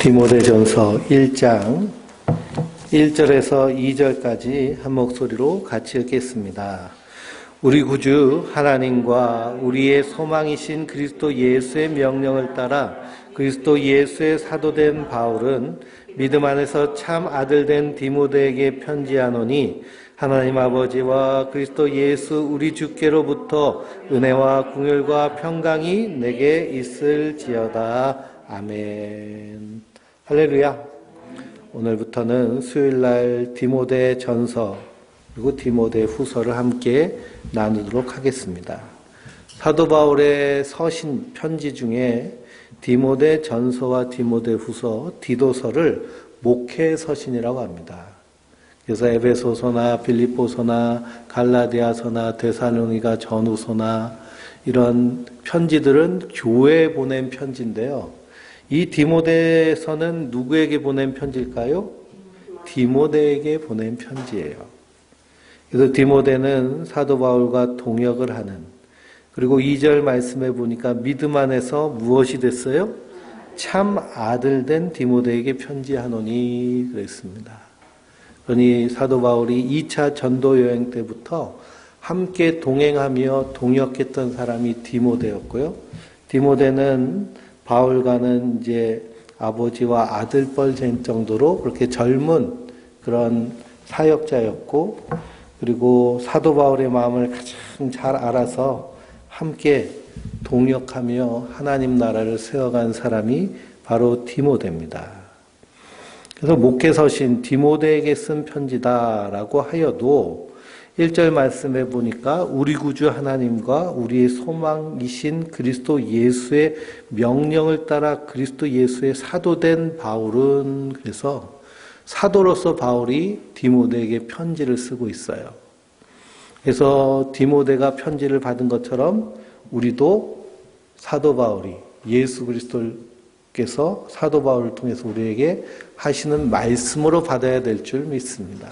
디모데전서 1장 1절에서 2절까지 한 목소리로 같이 읽겠습니다. 우리 구주 하나님과 우리의 소망이신 그리스도 예수의 명령을 따라 그리스도 예수의 사도된 바울은 믿음 안에서 참 아들된 디모데에게 편지하노니 하나님 아버지와 그리스도 예수 우리 주께로부터 은혜와 긍휼과 평강이 내게 있을지어다. 아멘. 할렐루야. 오늘부터는 수요일날 디모데 전서 그리고 디모데 후서를 함께 나누도록 하겠습니다. 사도 바울의 서신 편지 중에 디모데 전서와 디모데 후서, 디도서를 목회 서신이라고 합니다. 그래서 에베소서나 빌립보서나 갈라디아서나 데살로니가 전후서나 이런 편지들은 교회에 보낸 편지인데요. 이 디모데서는 누구에게 보낸 편지일까요? 디모데에게 보낸 편지예요. 그래서 디모데는 사도 바울과 동역을 하는, 그리고 2절 말씀해 보니까 믿음 안에서 무엇이 됐어요? 참 아들 된 디모데에게 편지하노니 그랬습니다. 그러니 사도 바울이 2차 전도 여행 때부터 함께 동행하며 동역했던 사람이 디모데였고요. 디모데는 바울과는 이제 아버지와 아들뻘 될 정도로 그렇게 젊은 그런 사역자였고, 그리고 사도 바울의 마음을 가장 잘 알아서 함께 동역하며 하나님 나라를 세워간 사람이 바로 디모데입니다. 그래서 목회서신 디모데에게 쓴 편지다라고 하여도 1절 말씀해 보니까 우리 구주 하나님과 우리의 소망이신 그리스도 예수의 명령을 따라 그리스도 예수의 사도된 바울은, 그래서 사도로서 바울이 디모데에게 편지를 쓰고 있어요. 그래서 디모데가 편지를 받은 것처럼 우리도 사도 바울이 예수 그리스도께서 사도 바울을 통해서 우리에게 하시는 말씀으로 받아야 될 줄 믿습니다.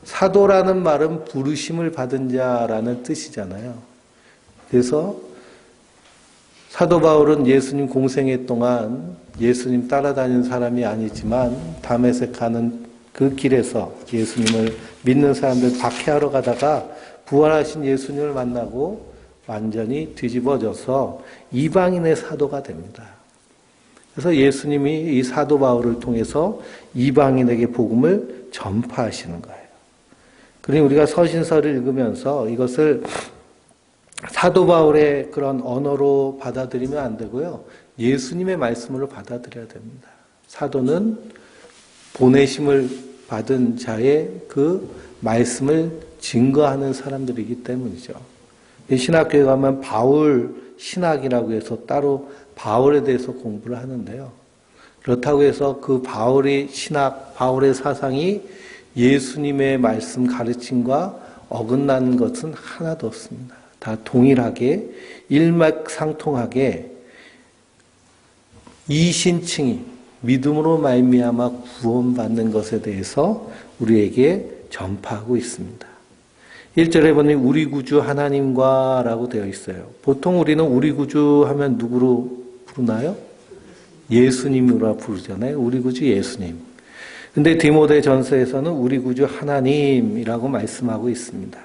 사도라는 말은 부르심을 받은 자라는 뜻이잖아요. 그래서 사도 바울은 예수님 공생애 동안 예수님 따라다니는 사람이 아니지만 다메섹 가는 그 길에서 예수님을 믿는 사람들 박해하러 가다가 부활하신 예수님을 만나고 완전히 뒤집어져서 이방인의 사도가 됩니다. 그래서 예수님이 이 사도 바울을 통해서 이방인에게 복음을 전파하시는 거예요. 그러니 우리가 서신서를 읽으면서 이것을 사도 바울의 그런 언어로 받아들이면 안 되고요. 예수님의 말씀으로 받아들여야 됩니다. 사도는 보내심을 받은 자의 그 말씀을 증거하는 사람들이기 때문이죠. 신학교에 가면 바울 신학이라고 해서 따로 바울에 대해서 공부를 하는데요. 그렇다고 해서 그 바울의 신학, 바울의 사상이 예수님의 말씀 가르침과 어긋나는 것은 하나도 없습니다. 다 동일하게 일맥상통하게 이신층이 믿음으로 말미암아 구원받는 것에 대해서 우리에게 전파하고 있습니다. 1절에 보니 우리 구주 하나님과 라고 되어 있어요. 보통 우리는 우리 구주 하면 누구로 부르나요? 예수님으로 부르잖아요. 우리 구주 예수님. 근데 디모데 전서에서는 우리 구주 하나님이라고 말씀하고 있습니다.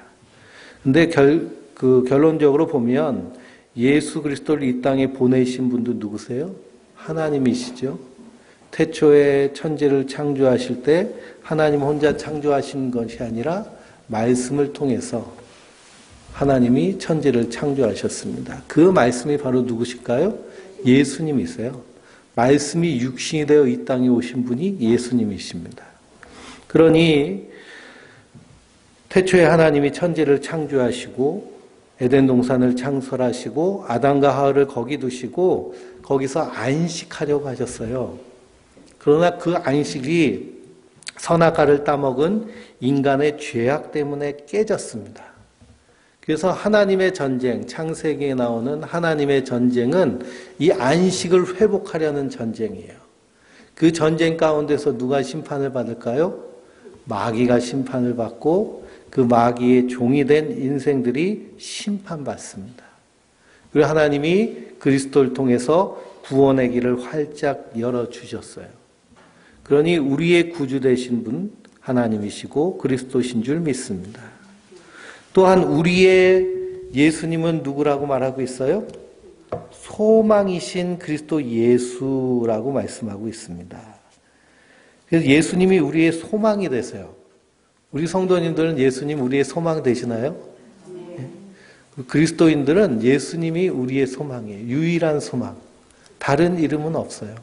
근데 결론적으로 보면 예수 그리스도를 이 땅에 보내신 분도 누구세요? 하나님이시죠. 태초에 천지를 창조하실 때 하나님 혼자 창조하신 것이 아니라 말씀을 통해서 하나님이 천지를 창조하셨습니다. 그 말씀이 바로 누구실까요? 예수님이세요. 말씀이 육신이 되어 이 땅에 오신 분이 예수님이십니다. 그러니 태초에 하나님이 천지를 창조하시고 에덴 동산을 창설하시고 아담과 하와를 거기 두시고 거기서 안식하려고 하셨어요. 그러나 그 안식이 선악과를 따먹은 인간의 죄악 때문에 깨졌습니다. 그래서 하나님의 전쟁, 창세기에 나오는 하나님의 전쟁은 이 안식을 회복하려는 전쟁이에요. 그 전쟁 가운데서 누가 심판을 받을까요? 마귀가 심판을 받고 그 마귀의 종이 된 인생들이 심판받습니다. 그리고 하나님이 그리스도를 통해서 구원의 길을 활짝 열어주셨어요. 그러니 우리의 구주 되신 분 하나님이시고 그리스도신 줄 믿습니다. 또한 우리의 예수님은 누구라고 말하고 있어요? 소망이신 그리스도 예수라고 말씀하고 있습니다. 그래서 예수님이 우리의 소망이 되세요. 우리 성도님들은 예수님 우리의 소망 되시나요? 네. 그리스도인들은 예수님이 우리의 소망이에요. 유일한 소망. 다른 이름은 없어요.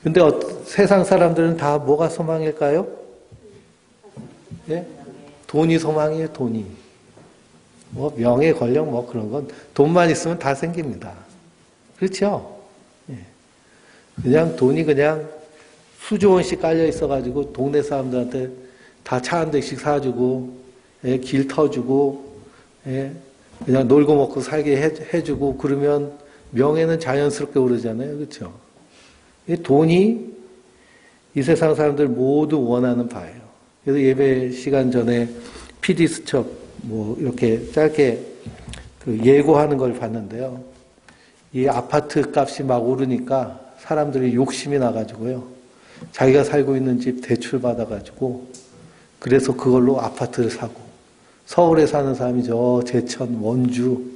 근데 세상 사람들은 다 뭐가 소망일까요? 예? 돈이 소망이에요, 돈이. 뭐 명예, 권력 뭐 그런 건 돈만 있으면 다 생깁니다. 그렇죠? 예. 그냥 돈이 그냥 수조 원씩 깔려 있어가지고 동네 사람들한테 다 차 한 대씩 사주고, 예, 길 터주고, 예, 그냥 놀고 먹고 살게 해주고 그러면 명예는 자연스럽게 오르잖아요. 그렇죠? 이 돈이 이 세상 사람들 모두 원하는 바예요. 그래서 예배 시간 전에 PD 수첩 뭐 이렇게 짧게 그 예고하는 걸 봤는데요. 이 아파트 값이 막 오르니까 사람들이 욕심이 나가지고요. 자기가 살고 있는 집 대출 받아가지고 그래서 그걸로 아파트를 사고 서울에 사는 사람이 저 제천, 원주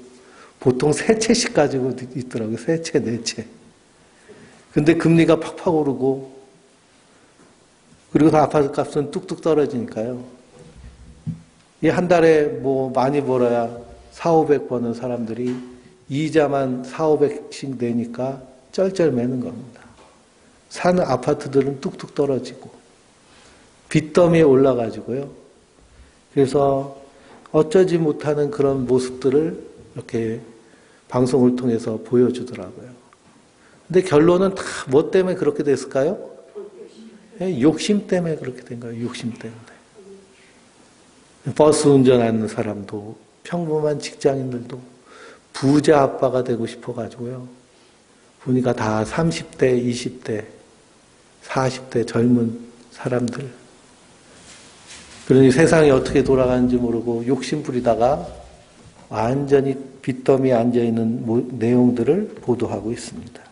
보통 3채씩 가지고 있더라고요. 3채, 4채. 근데 금리가 팍팍 오르고 그리고 아파트 값은 뚝뚝 떨어지니까요. 이 한 달에 뭐 많이 벌어야 400, 500 버는 사람들이 이자만 400, 500씩 내니까 쩔쩔매는 겁니다. 사는 아파트들은 뚝뚝 떨어지고 빚더미에 올라가지고요. 그래서 어쩌지 못하는 그런 모습들을 이렇게 방송을 통해서 보여주더라고요. 근데 결론은 다 뭐 때문에 그렇게 됐을까요? 욕심 때문에 그렇게 된 거예요. 욕심 때문에. 버스 운전하는 사람도 평범한 직장인들도 부자 아빠가 되고 싶어가지고요. 보니까 다 30대, 20대, 40대 젊은 사람들. 그러니 세상이 어떻게 돌아가는지 모르고 욕심 부리다가 완전히 빚더미에 앉아있는 내용들을 보도하고 있습니다.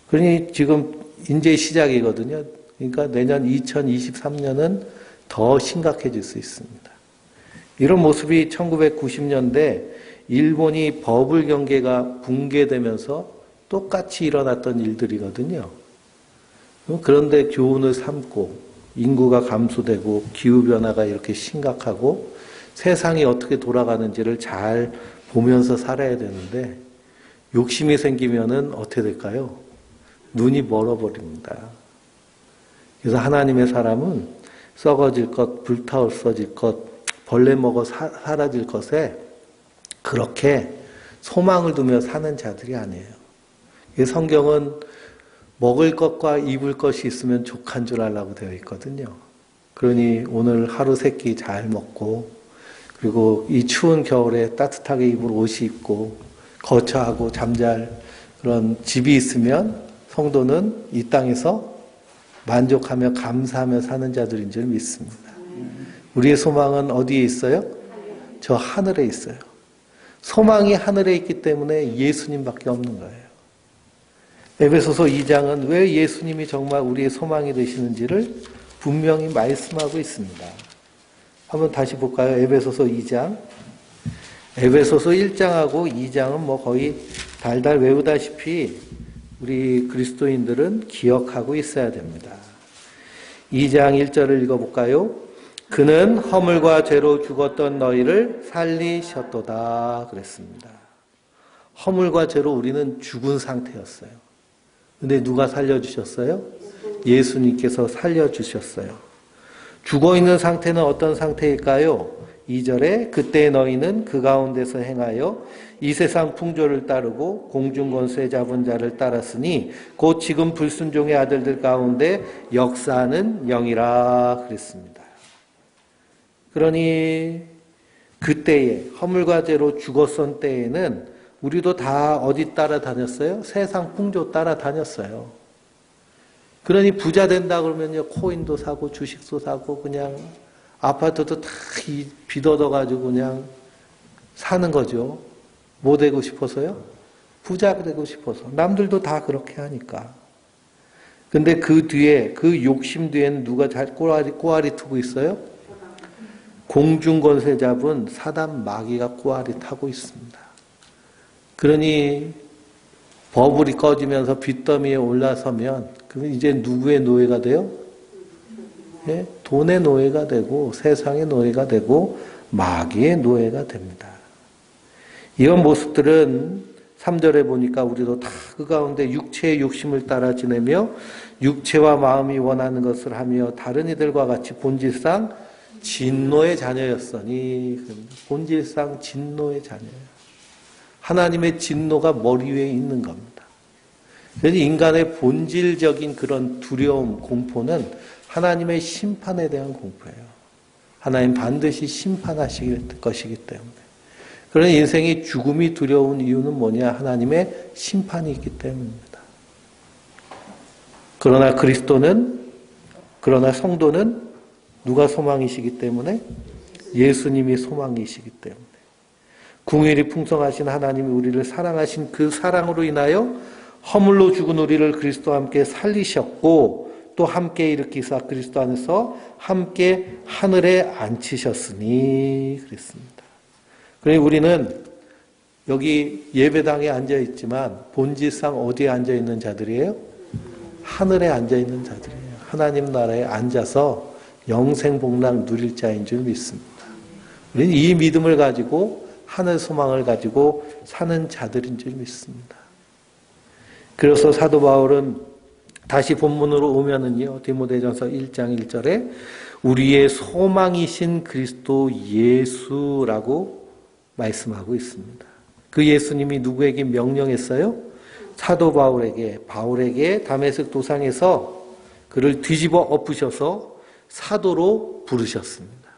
그러니 지금 이제 시작이거든요. 그러니까 내년 2023년은 더 심각해질 수 있습니다. 이런 모습이 1990년대 일본이 버블 경제가 붕괴되면서 똑같이 일어났던 일들이거든요. 그런데 교훈을 삼고 인구가 감소되고 기후변화가 이렇게 심각하고 세상이 어떻게 돌아가는지를 잘 보면서 살아야 되는데 욕심이 생기면은 어떻게 될까요? 눈이 멀어버립니다. 그래서 하나님의 사람은 썩어질 것, 불타없어질 것, 벌레 먹어 사라질 것에 그렇게 소망을 두며 사는 자들이 아니에요. 성경은 먹을 것과 입을 것이 있으면 족한 줄 알라고 되어 있거든요. 그러니 오늘 하루 세 끼 잘 먹고 그리고 이 추운 겨울에 따뜻하게 입을 옷이 있고 거처하고 잠잘 그런 집이 있으면 성도는 이 땅에서 만족하며 감사하며 사는 자들인 줄 믿습니다. 우리의 소망은 어디에 있어요? 저 하늘에 있어요. 소망이 하늘에 있기 때문에 예수님밖에 없는 거예요. 에베소서 2장은 왜 예수님이 정말 우리의 소망이 되시는지를 분명히 말씀하고 있습니다. 한번 다시 볼까요? 에베소서 2장. 에베소서 1장하고 2장은 뭐 거의 달달 외우다시피 우리 그리스도인들은 기억하고 있어야 됩니다. 2장 1절을 읽어볼까요? 그는 허물과 죄로 죽었던 너희를 살리셨도다 그랬습니다. 허물과 죄로 우리는 죽은 상태였어요. 근데 누가 살려주셨어요? 예수님께서 살려주셨어요. 죽어있는 상태는 어떤 상태일까요? 2절에 그때 너희는 그 가운데서 행하여 이 세상 풍조를 따르고 공중권세 잡은 자를 따랐으니 곧 지금 불순종의 아들들 가운데 역사하는 영이라 그랬습니다. 그러니 그때에 허물과 죄로 죽었던 때에는 우리도 다 어디 따라다녔어요? 세상 풍조 따라다녔어요. 그러니 부자 된다 그러면요 코인도 사고 주식도 사고 그냥 아파트도 다 빚 얻어가지고 그냥 사는 거죠. 뭐 되고 싶어서요? 부자가 되고 싶어서. 남들도 다 그렇게 하니까. 근데 그 뒤에, 그 욕심 뒤에는 누가 잘 꼬아리 트고 있어요? 공중권세 잡은 사단 마귀가 꼬아리 타고 있습니다. 그러니 버블이 꺼지면서 빚더미에 올라서면 그러면 이제 누구의 노예가 돼요? 예? 돈의 노예가 되고 세상의 노예가 되고 마귀의 노예가 됩니다. 이런 모습들은 3절에 보니까 우리도 다 그 가운데 육체의 욕심을 따라 지내며 육체와 마음이 원하는 것을 하며 다른 이들과 같이 본질상 진노의 자녀였으니. 본질상 진노의 자녀예요. 하나님의 진노가 머리 위에 있는 겁니다. 그래서 인간의 본질적인 그런 두려움, 공포는 하나님의 심판에 대한 공포예요. 하나님 반드시 심판하실 것이기 때문에. 그런 인생이 죽음이 두려운 이유는 뭐냐? 하나님의 심판이 있기 때문입니다. 그러나 성도는 누가 소망이시기 때문에? 예수님이 소망이시기 때문에. 궁일이 풍성하신 하나님이 우리를 사랑하신 그 사랑으로 인하여 허물로 죽은 우리를 그리스도와 함께 살리셨고 또 함께 일으키사 그리스도 안에서 함께 하늘에 앉히셨으니 그랬습니다. 그러니 우리는 여기 예배당에 앉아 있지만 본질상 어디에 앉아 있는 자들이에요? 하늘에 앉아 있는 자들이에요. 하나님 나라에 앉아서 영생복락 누릴 자인 줄 믿습니다. 우리는 이 믿음을 가지고 하늘 소망을 가지고 사는 자들인 줄 믿습니다. 그래서 사도 바울은 다시 본문으로 오면은요, 디모데전서 1장 1절에 우리의 소망이신 그리스도 예수라고 말씀하고 있습니다. 그 예수님이 누구에게 명령했어요? 사도 바울에게 다메섹 도상에서 그를 뒤집어 엎으셔서 사도로 부르셨습니다.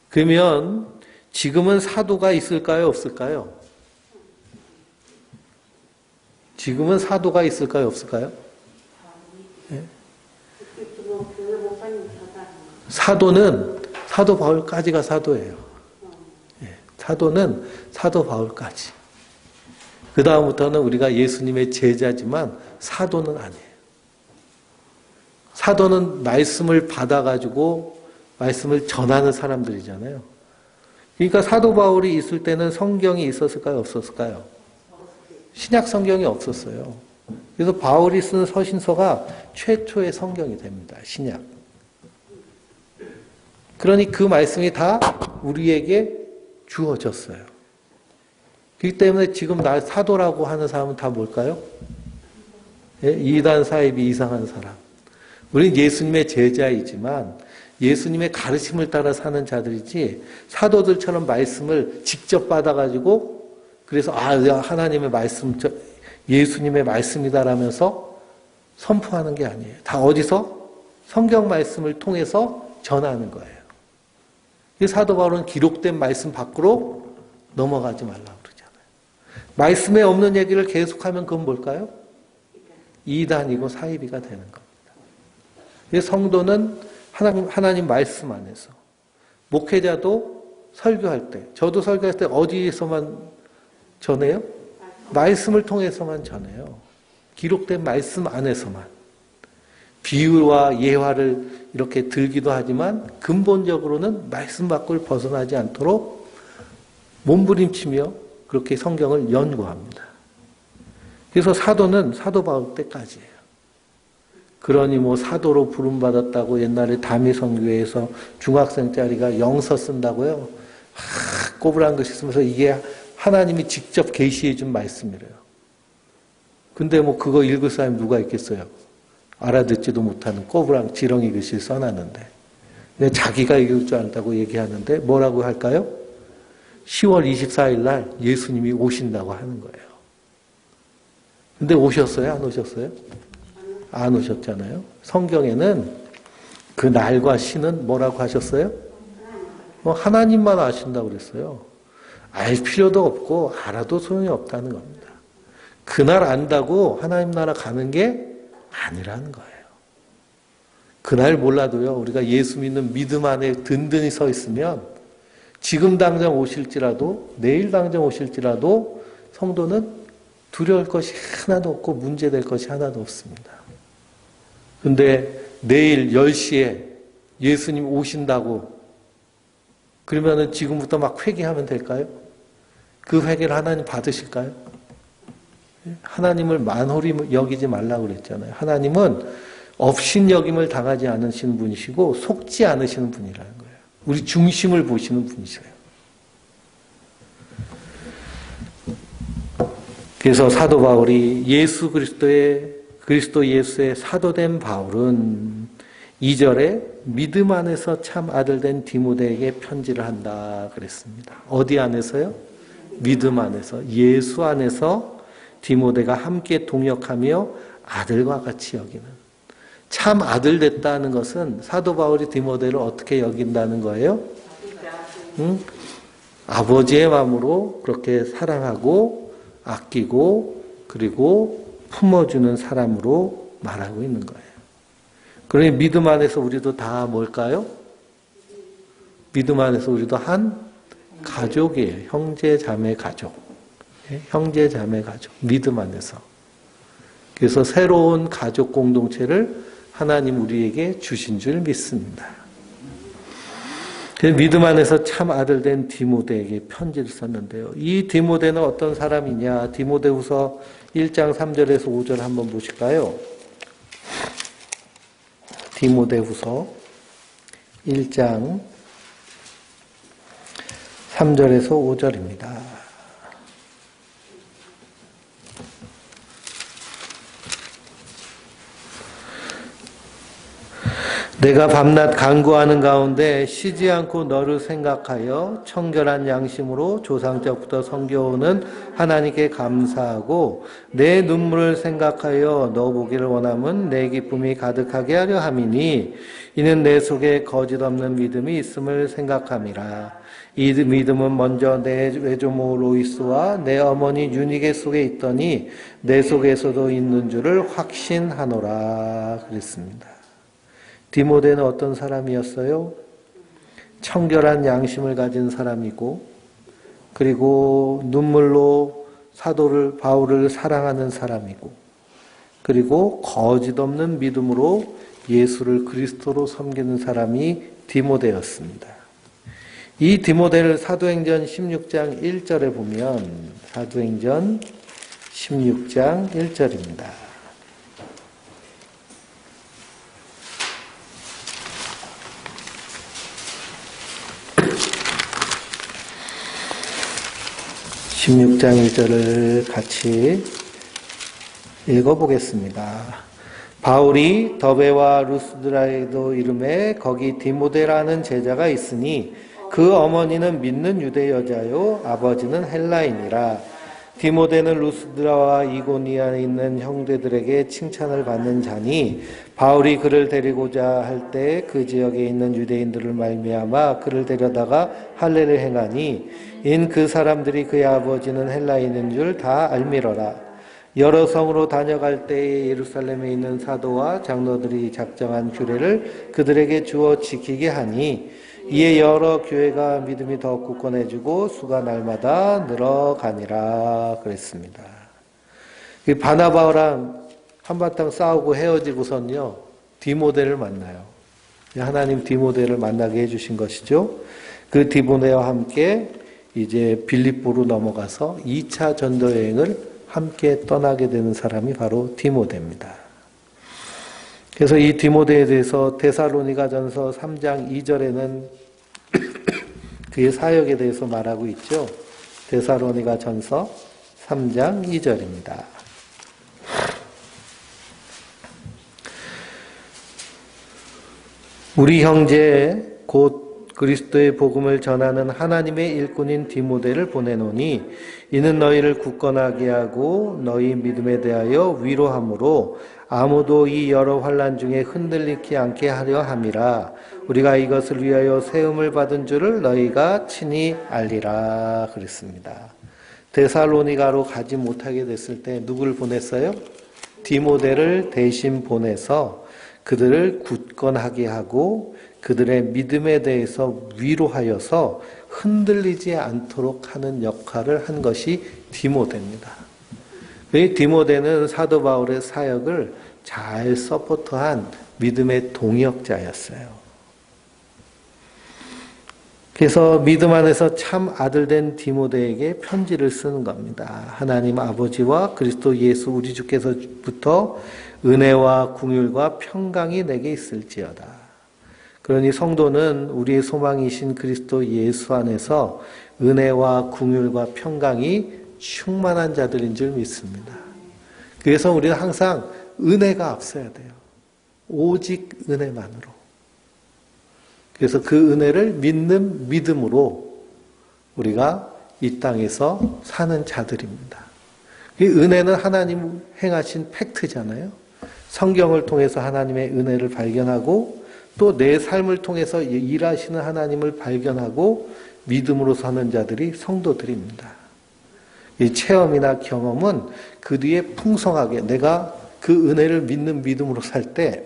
그러면 지금은 사도가 있을까요? 없을까요? 지금은 사도가 있을까요? 없을까요? 네? 사도 바울까지가 사도예요. 네. 사도는 사도 바울까지. 그 다음부터는 우리가 예수님의 제자지만 사도는 아니에요. 사도는 말씀을 받아가지고 말씀을 전하는 사람들이잖아요. 그러니까 사도 바울이 있을 때는 성경이 있었을까요? 없었을까요? 신약 성경이 없었어요. 그래서 바울이 쓴 서신서가 최초의 성경이 됩니다. 신약. 그러니 그 말씀이 다 우리에게 주어졌어요. 그렇기 때문에 지금 날 사도라고 하는 사람은 다 뭘까요? 예? 이단 사입이 이상한 사람. 우리는 예수님의 제자이지만 예수님의 가르침을 따라 사는 자들이지 사도들처럼 말씀을 직접 받아가지고 그래서 하나님의 말씀, 예수님의 말씀이다라면서 선포하는 게 아니에요. 다 어디서? 성경 말씀을 통해서 전하는 거예요. 사도 바울은 기록된 말씀 밖으로 넘어가지 말라고 그러잖아요. 말씀에 없는 얘기를 계속하면 그건 뭘까요? 이단이고 사이비가 되는 겁니다. 성도는 하나님 말씀 안에서, 목회자도 설교할 때, 저도 설교할 때 어디에서만 전해요? 말씀을 통해서만 전해요. 기록된 말씀 안에서만. 비유와 예화를 이렇게 들기도 하지만 근본적으로는 말씀 밖을 벗어나지 않도록 몸부림치며 그렇게 성경을 연구합니다. 그래서 사도는 사도 바울 때까지예요. 그러니 사도로 부름받았다고 옛날에 다미선교회에서 중학생짜리가 영서 쓴다고요. 꼬부랑 글씨 쓰면서 이게 하나님이 직접 계시해 준 말씀이래요. 근데 그거 읽을 사람이 누가 있겠어요? 알아듣지도 못하는 꼬부랑 지렁이 글씨 써놨는데. 근데 자기가 읽을 줄 안다고 얘기하는데 뭐라고 할까요? 10월 24일 날 예수님이 오신다고 하는 거예요. 근데 오셨어요? 안 오셨어요? 안 오셨잖아요. 성경에는 그 날과 시는 뭐라고 하셨어요? 하나님만 아신다고 그랬어요. 알 필요도 없고 알아도 소용이 없다는 겁니다. 그날 안다고 하나님 나라 가는 게 아니라는 거예요. 그날 몰라도요, 우리가 예수 믿는 믿음 안에 든든히 서 있으면 지금 당장 오실지라도 내일 당장 오실지라도 성도는 두려울 것이 하나도 없고 문제될 것이 하나도 없습니다. 근데 내일 10시에 예수님 오신다고 그러면은 지금부터 막 회개하면 될까요? 그 회개를 하나님 받으실까요? 하나님을 만홀히 여기지 말라고 그랬잖아요. 하나님은 업신여김을 당하지 않으시는 분이시고 속지 않으시는 분이라는 거예요. 우리 중심을 보시는 분이세요. 그래서 사도 바울이 그리스도 예수의 사도된 바울은 2절에 믿음 안에서 참 아들된 디모데에게 편지를 한다 그랬습니다. 어디 안에서요? 믿음 안에서, 예수 안에서 디모데가 함께 동역하며 아들과 같이 여기는, 참 아들 됐다는 것은 사도 바울이 디모데를 어떻게 여긴다는 거예요? 응? 아버지의 마음으로 그렇게 사랑하고 아끼고 그리고 품어주는 사람으로 말하고 있는 거예요. 그러니 믿음 안에서 우리도 다 뭘까요? 믿음 안에서 우리도 한 가족이에요. 형제 자매 가족. 형제 자매 가족. 믿음 안에서. 그래서 새로운 가족 공동체를 하나님 우리에게 주신 줄 믿습니다. 믿음 안에서 참 아들 된 디모데에게 편지를 썼는데요. 이 디모데는 어떤 사람이냐? 디모데후서 1장 3절에서 5절 한번 보실까요? 디모데후서 1장 3절에서 5절입니다. 내가 밤낮 간구하는 가운데 쉬지 않고 너를 생각하여 청결한 양심으로 조상적부터 섬겨오는 하나님께 감사하고 내 눈물을 생각하여 너 보기를 원함은 내 기쁨이 가득하게 하려 함이니 이는 내 속에 거짓 없는 믿음이 있음을 생각함이라. 이 믿음은 먼저 내 외조모 로이스와 내 어머니 유니게 속에 있더니 내 속에서도 있는 줄을 확신하노라 그랬습니다. 디모데는 어떤 사람이었어요? 청결한 양심을 가진 사람이고 그리고 눈물로 바울을 사랑하는 사람이고 그리고 거짓 없는 믿음으로 예수를 그리스도로 섬기는 사람이 디모데였습니다. 이 디모데를 사도행전 16장 1절에 보면 사도행전 16장 1절입니다. (16장 1절을) 같이 읽어보겠습니다. 바울이 더베와 루스드라에도 이름에 거기 디모데라는 제자가 있으니 그 어머니는 믿는 유대 여자요 아버지는 헬라인이라. 디모데는 루스드라와 이고니아에 있는 형제들에게 칭찬을 받는 자니 바울이 그를 데리고자 할 때 그 지역에 있는 유대인들을 말미암아 그를 데려다가 할례를 행하니 인 그 사람들이 그의 아버지는 헬라인인 줄 다 알미러라. 여러 성으로 다녀갈 때에 예루살렘에 있는 사도와 장로들이 작정한 규례를 그들에게 주어 지키게 하니 이에 여러 교회가 믿음이 더 굳건해지고 수가 날마다 늘어가니라 그랬습니다. 바나바랑 한바탕 싸우고 헤어지고선요 디모데를 만나요. 하나님 디모데를 만나게 해주신 것이죠. 그 디모데와 함께 이제 빌립보로 넘어가서 2차 전도 여행을 함께 떠나게 되는 사람이 바로 디모데입니다. 그래서 이 디모데에 대해서 데살로니가전서 3장 2절에는 그의 사역에 대해서 말하고 있죠. 데살로니가전서 3장 2절입니다. 우리 형제 곧 그리스도의 복음을 전하는 하나님의 일꾼인 디모데를 보내노니 이는 너희를 굳건하게 하고 너희 믿음에 대하여 위로함으로 아무도 이 여러 환난 중에 흔들리지 않게 하려 함이라. 우리가 이것을 위하여 세움을 받은 줄을 너희가 친히 알리라 그랬습니다. 데살로니가로 가지 못하게 됐을 때 누구를 보냈어요? 디모데를 대신 보내서 그들을 굳건하게 하고 그들의 믿음에 대해서 위로하여서 흔들리지 않도록 하는 역할을 한 것이 디모데입니다. 이 디모데는 사도 바울의 사역을 잘 서포트한 믿음의 동역자였어요. 그래서 믿음 안에서 참 아들 된 디모데에게 편지를 쓰는 겁니다. 하나님 아버지와 그리스도 예수 우리 주께서부터 은혜와 긍휼과 평강이 내게 있을지어다. 그러니 성도는 우리의 소망이신 그리스도 예수 안에서 은혜와 긍휼과 평강이 충만한 자들인 줄 믿습니다. 그래서 우리는 항상 은혜가 앞서야 돼요. 오직 은혜만으로. 그래서 그 은혜를 믿는 믿음으로 우리가 이 땅에서 사는 자들입니다. 이 은혜는 하나님 행하신 팩트잖아요. 성경을 통해서 하나님의 은혜를 발견하고 또 내 삶을 통해서 일하시는 하나님을 발견하고 믿음으로 사는 자들이 성도들입니다. 이 체험이나 경험은 그 뒤에 풍성하게 내가 그 은혜를 믿는 믿음으로 살 때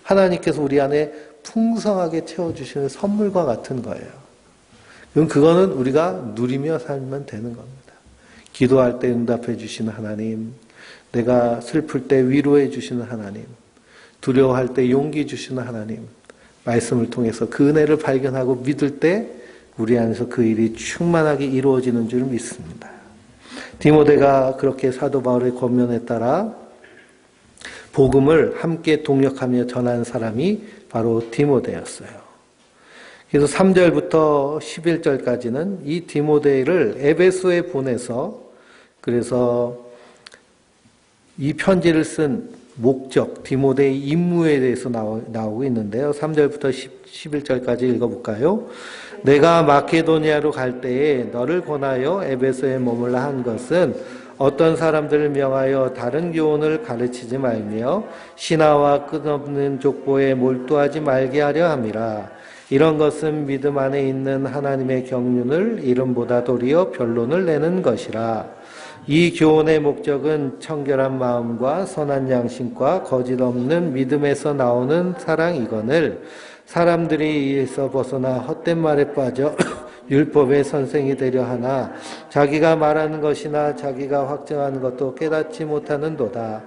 하나님께서 우리 안에 풍성하게 채워주시는 선물과 같은 거예요. 그럼 그거는 우리가 누리며 살면 되는 겁니다. 기도할 때 응답해 주시는 하나님, 내가 슬플 때 위로해 주시는 하나님, 두려워할 때 용기 주시는 하나님, 말씀을 통해서 그 은혜를 발견하고 믿을 때 우리 안에서 그 일이 충만하게 이루어지는 줄 믿습니다. 디모데가 그렇게 사도 바울의 권면에 따라 복음을 함께 동역하며 전한 사람이 바로 디모데였어요. 그래서 3절부터 11절까지는 이 디모데를 에베소에 보내서 그래서 이 편지를 쓴 목적, 디모데의 임무에 대해서 나오고 있는데요. 3절부터 11절까지 읽어볼까요? 내가 마케도니아로 갈 때에 너를 권하여 에베소에 머물라 한 것은 어떤 사람들을 명하여 다른 교훈을 가르치지 말며 신하와 끝없는 족보에 몰두하지 말게 하려 함이라. 이런 것은 믿음 안에 있는 하나님의 경륜을 이름보다 도리어 변론을 내는 것이라. 이 교훈의 목적은 청결한 마음과 선한 양심과 거짓 없는 믿음에서 나오는 사랑이거늘 사람들이 이에서 벗어나 헛된 말에 빠져 율법의 선생이 되려 하나 자기가 말하는 것이나 자기가 확증하는 것도 깨닫지 못하는도다.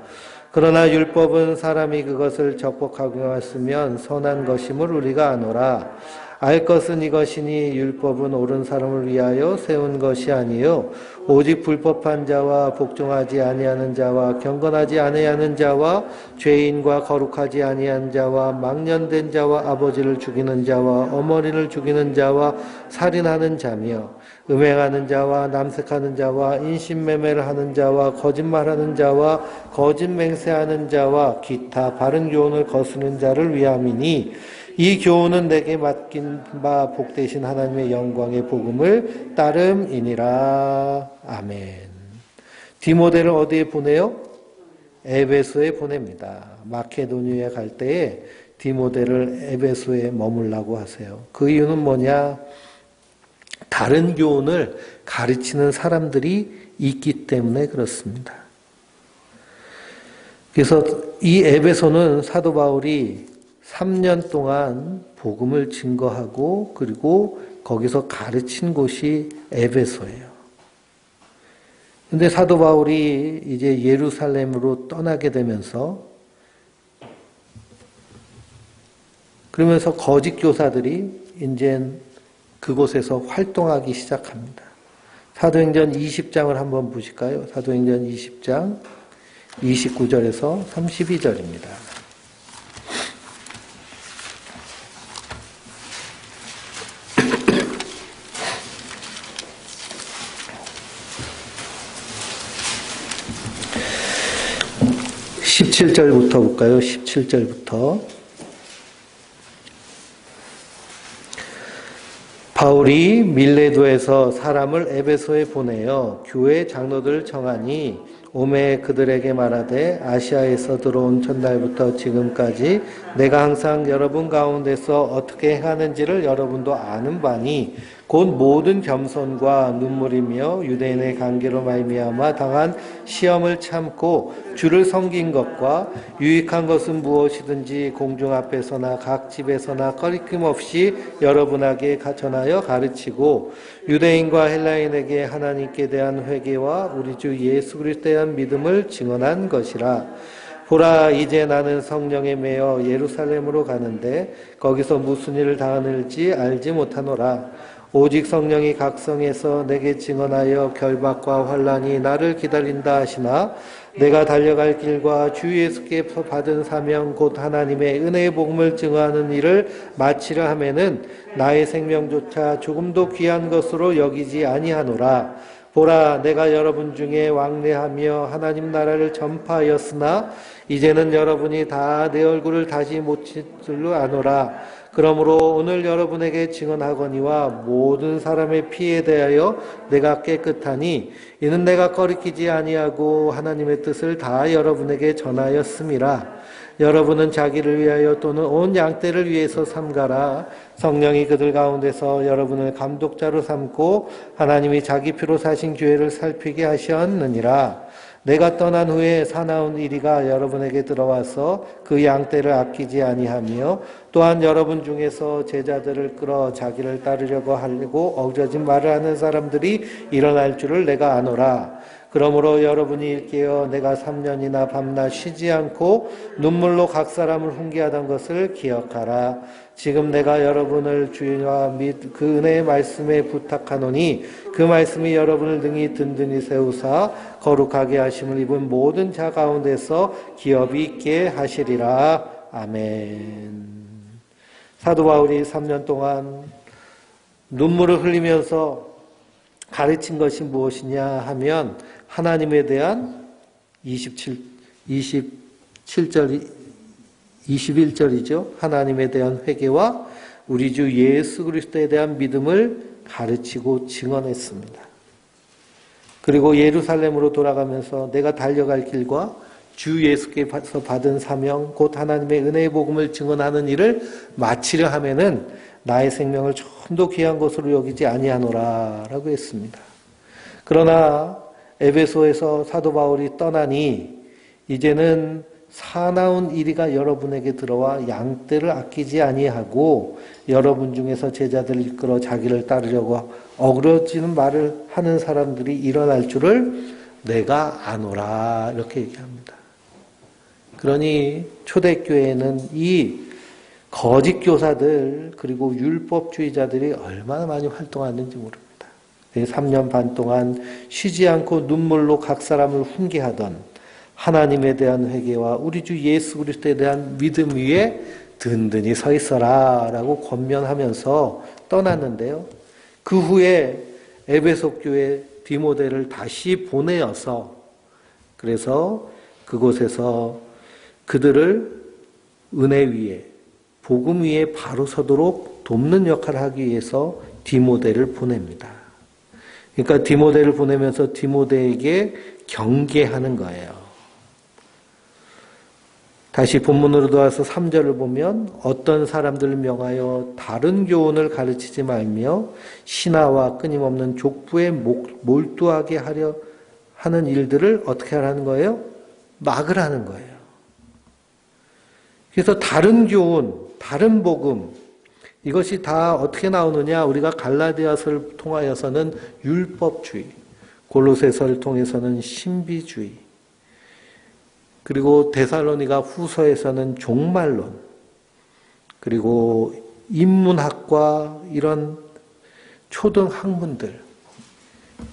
그러나 율법은 사람이 그것을 적복하고 했으면 선한 것임을 우리가 아노라. 알 것은 이것이니 율법은 옳은 사람을 위하여 세운 것이 아니요 오직 불법한 자와 복종하지 아니하는 자와 경건하지 아니하는 자와 죄인과 거룩하지 아니한 자와 망년된 자와 아버지를 죽이는 자와 어머니를 죽이는 자와 살인하는 자며 음행하는 자와 남색하는 자와 인신매매를 하는 자와 거짓말하는 자와 거짓 맹세하는 자와 기타 바른 교훈을 거스르는 자를 위함이니 이 교훈은 내게 맡긴 바 복되신 하나님의 영광의 복음을 따름이니라. 아멘. 디모데를 어디에 보내요? 에베소에 보냅니다. 마케도니아에 갈 때에 디모데를 에베소에 머물라고 하세요. 그 이유는 뭐냐? 다른 교훈을 가르치는 사람들이 있기 때문에 그렇습니다. 그래서 이 에베소는 사도 바울이 3년 동안 복음을 증거하고 그리고 거기서 가르친 곳이 에베소예요. 근데 사도 바울이 이제 예루살렘으로 떠나게 되면서 그러면서 거짓 교사들이 이제 그곳에서 활동하기 시작합니다. 사도행전 20장을 한번 보실까요? 사도행전 20장 29절에서 32절입니다. (17절부터) 볼까요? 17절부터. 바울이 밀레도에서 사람을 에베소에 보내어 교회 장로들을 청하니 오매 그들에게 말하되 아시아에서 들어온 첫날부터 지금까지 내가 항상 여러분 가운데서 어떻게 행하는지를 여러분도 아는 바니 곧 모든 겸손과 눈물이며 유대인의 관계로 말미암아 당한 시험을 참고 주를 섬긴 것과 유익한 것은 무엇이든지 공중 앞에서나 각 집에서나 꺼리낌 없이 여러분에게 전하여 가르치고 유대인과 헬라인에게 하나님께 대한 회개와 우리 주 예수 그리스도에 대한 믿음을 증언한 것이라. 보라, 이제 나는 성령에 매여 예루살렘으로 가는데 거기서 무슨 일을 당하는지 알지 못하노라. 오직 성령이 각성해서 내게 증언하여 결박과 환난이 나를 기다린다 하시나 내가 달려갈 길과 주 예수께서 받은 사명 곧 하나님의 은혜의 복음을 증언하는 일을 마치려 하면은 나의 생명조차 조금도 귀한 것으로 여기지 아니하노라. 보라, 내가 여러분 중에 왕래하며 하나님 나라를 전파하였으나 이제는 여러분이 다 내 얼굴을 다시 못 줄로 아노라. 그러므로 오늘 여러분에게 증언하거니와 모든 사람의 피에 대하여 내가 깨끗하니 이는 내가 거리끼지 아니하고 하나님의 뜻을 다 여러분에게 전하였음이라. 여러분은 자기를 위하여 또는 온 양떼를 위해서 삼가라. 성령이 그들 가운데서 여러분을 감독자로 삼고 하나님이 자기 피로 사신 교회를 살피게 하셨느니라. 내가 떠난 후에 사나운 이리가 여러분에게 들어와서 그 양떼를 아끼지 아니하며 또한 여러분 중에서 제자들을 끌어 자기를 따르려고 하려고 어그러진 말을 하는 사람들이 일어날 줄을 내가 아노라. 그러므로 여러분이 일깨어 내가 3년이나 밤낮 쉬지 않고 눈물로 각 사람을 훈계하던 것을 기억하라. 지금 내가 여러분을 주와 및 그 은혜의 말씀에 부탁하노니 그 말씀이 여러분을 능히 든든히 세우사 거룩하게 하심을 입은 모든 자 가운데서 기업이 있게 하시리라. 아멘. 사도 바울이 3년 동안 눈물을 흘리면서 가르친 것이 무엇이냐 하면 하나님에 대한 21절이죠. 하나님에 대한 회개와 우리 주 예수 그리스도에 대한 믿음을 가르치고 증언했습니다. 그리고 예루살렘으로 돌아가면서 내가 달려갈 길과 주 예수께서 받은 사명 곧 하나님의 은혜의 복음을 증언하는 일을 마치려 하면은 나의 생명을 좀 더 귀한 것으로 여기지 아니하노라 라고 했습니다. 그러나 에베소에서 사도 바울이 떠나니 이제는 사나운 이리가 여러분에게 들어와 양떼를 아끼지 아니하고 여러분 중에서 제자들을 이끌어 자기를 따르려고 어그러지는 말을 하는 사람들이 일어날 줄을 내가 아노라 이렇게 얘기합니다. 그러니 초대교회는 이 거짓 교사들 그리고 율법주의자들이 얼마나 많이 활동하는지 모릅니다. 3년 반 동안 쉬지 않고 눈물로 각 사람을 훈계하던 하나님에 대한 회개와 우리 주 예수 그리스도에 대한 믿음 위에 든든히 서 있어라 라고 권면하면서 떠났는데요. 그 후에 에베소 교회 디모데를 다시 보내어서 그래서 그곳에서 그들을 은혜 위에 복음 위에 바로 서도록 돕는 역할을 하기 위해서 디모데를 보냅니다. 그러니까 디모데를 보내면서 디모데에게 경계하는 거예요. 다시 본문으로 돌아와서 3절을 보면 어떤 사람들을 명하여 다른 교훈을 가르치지 말며 신하와 끊임없는 족부에 몰두하게 하려 하는 일들을 어떻게 하라는 거예요? 막으라는 거예요. 그래서 다른 교훈, 다른 복음 이것이 다 어떻게 나오느냐? 우리가 갈라디아서를 통하여서는 율법주의, 골로새서를 통해서는 신비주의, 그리고 데살로니가 후서에서는 종말론, 그리고 인문학과 이런 초등 학문들,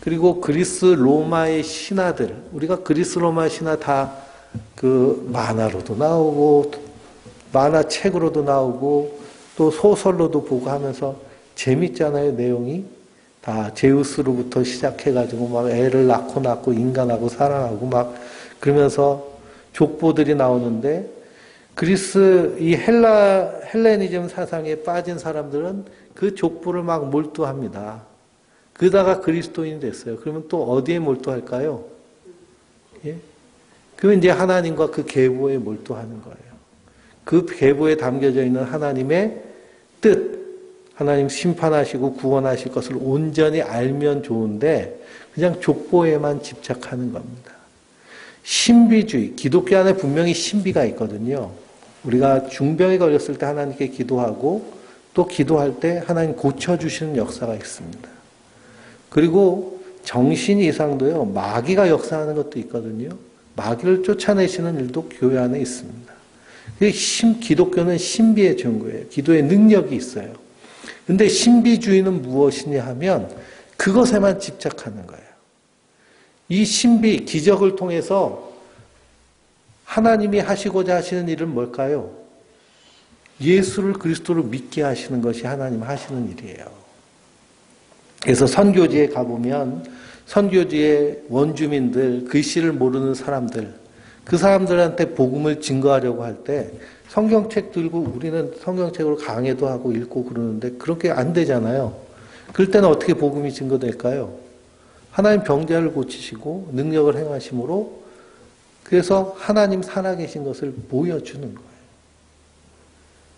그리고 그리스 로마의 신화들, 우리가 그리스 로마 신화 다 그 만화로도 나오고 만화책으로도 나오고 또 소설로도 보고 하면서 재밌잖아요. 내용이 다 제우스로부터 시작해가지고 막 애를 낳고 인간하고 사랑하고 막 그러면서 족보들이 나오는데 그리스 이 헬레니즘 사상에 빠진 사람들은 그 족보를 막 몰두합니다. 그러다가 그리스도인이 됐어요. 그러면 또 어디에 몰두할까요? 예? 그러면 이제 하나님과 그 계보에 몰두하는 거예요. 그 계보에 담겨져 있는 하나님의 뜻, 하나님 심판하시고 구원하실 것을 온전히 알면 좋은데 그냥 족보에만 집착하는 겁니다. 신비주의, 기독교 안에 분명히 신비가 있거든요. 우리가 중병에 걸렸을 때 하나님께 기도하고 또 기도할 때 하나님 고쳐주시는 역사가 있습니다. 그리고 정신 이상도요, 마귀가 역사하는 것도 있거든요. 마귀를 쫓아내시는 일도 교회 안에 있습니다. 기독교는 신비의 종교예요. 기도의 능력이 있어요. 근데 신비주의는 무엇이냐 하면 그것에만 집착하는 거예요. 이 신비, 기적을 통해서 하나님이 하시고자 하시는 일은 뭘까요? 예수를 그리스도로 믿게 하시는 것이 하나님 하시는 일이에요. 그래서 선교지에 가보면 선교지의 원주민들, 글씨를 모르는 사람들, 그 사람들한테 복음을 증거하려고 할 때 성경책 들고 우리는 성경책으로 강해도 하고 읽고 그러는데 그렇게 안 되잖아요. 그럴 때는 어떻게 복음이 증거될까요? 하나님 병자를 고치시고 능력을 행하심으로 그래서 하나님 살아계신 것을 보여주는 거예요.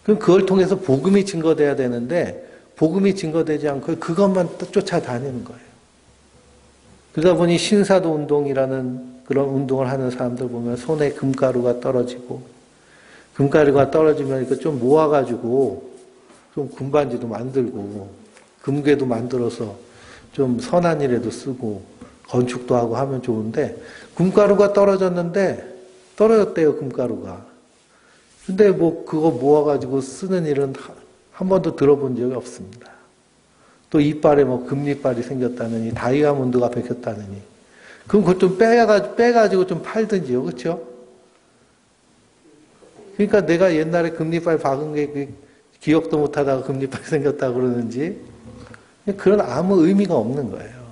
그럼 그걸 통해서 복음이 증거돼야 되는데 복음이 증거되지 않고 그것만 쫓아다니는 거예요. 그러다 보니 신사도 운동이라는 그런 운동을 하는 사람들 보면 손에 금가루가 떨어지고 금가루가 떨어지면 이거 좀 모아가지고 좀 금반지도 만들고 금괴도 만들어서 좀 선한 일에도 쓰고 건축도 하고 하면 좋은데 금가루가 떨어졌대요 금가루가. 근데 뭐 그거 모아가지고 쓰는 일은 한 번도 들어본 적이 없습니다. 또 이빨에 뭐 금리빨이 생겼다느니 다이아몬드가 베꼈다느니 그럼 그걸 좀 빼가지고 좀 팔든지요. 그렇죠? 그러니까 내가 옛날에 금리빨 박은 게 기억도 못하다가 금리빨이 생겼다 그러는지 그런 아무 의미가 없는 거예요.